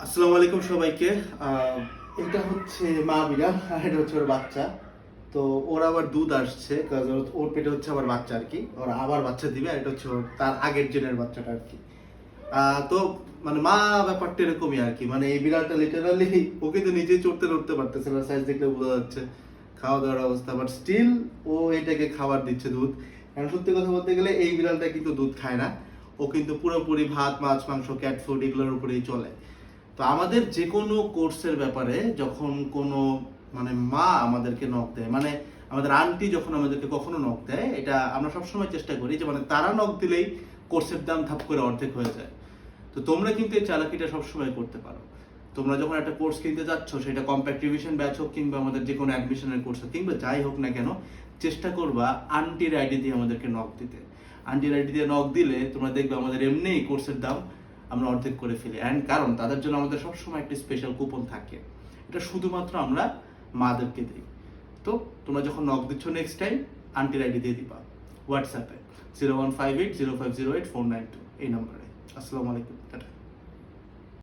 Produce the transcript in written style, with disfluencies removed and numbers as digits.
আসসালামু আলাইকুম সবাইকে। এটা হচ্ছে মা বিড়াল আর এটা হচ্ছে ওর বাচ্চা। তো ওর আবার দুধ আসছে, ওর পেটে হচ্ছে আবার বাচ্চা আর কি, ওর আবার বাচ্চা দিবে। আর এটা হচ্ছে তার আগের জেনের বাচ্চাটা আর কি। তো মানে মা ব্যাপারটা এরকমই আর কি, মানে এই বিড়ালটা লিটারালি ও কিন্তু নিজেই চড়তে লড়তে পারতেছে না, সাইজ দেখলে বোঝা যাচ্ছে খাওয়া দাওয়ার অবস্থা, বাট স্টিল ও এটাকে খাবার দিচ্ছে দুধ। কারণ সত্যি কথা বলতে গেলে এই বিড়ালটা কিন্তু দুধ খায় না, ও কিন্তু পুরোপুরি ভাত মাছ মাংস ক্যাট ফুড এগুলোর উপরেই চলে। তো আমাদের যে কোনো কোর্সের ব্যাপারে যখন কোনো মানে মা আমাদেরকে নক দেয়, মানে আমাদের আন্টি যখন আমাদেরকে কখনো নক দেয়, এটা আমরা সবসময় চেষ্টা করি যে মানে তারা নক দিলেই কোর্সের দাম ধাপ করে অর্ধেক হয়ে যায়। তো তোমরা কিন্তু এই চালাকিটা সবসময় করতে পারো। তোমরা যখন একটা কোর্স কিনতে যাচ্ছ, সেটা কম্প্যাক্ট রিভিশন ব্যাচ হোক কিংবা আমাদের যে কোনো অ্যাডমিশনের কোর্স হোক কিংবা যাই হোক না কেন, চেষ্টা করবা আন্টির আইডি দিয়ে আমাদেরকে নক দিতে। আন্টির আইডি দিয়ে নক দিলে তোমরা দেখবে আমাদের এমনিই কোর্সের দাম আমরা অর্ধেক করে ফেলি। অ্যান্ড কারণ তাদের জন্য আমাদের সবসময় একটা স্পেশাল কুপন থাকে, এটা শুধুমাত্র আমরা মাদেরকে দিই। তো তোমরা যখন নক দিচ্ছ নেক্সট টাইম, আন্টির আইডি দিয়ে দিবা হোয়াটসঅ্যাপে 0158050849 এই নাম্বারে। আসসালামু আলাইকুম, টাটা।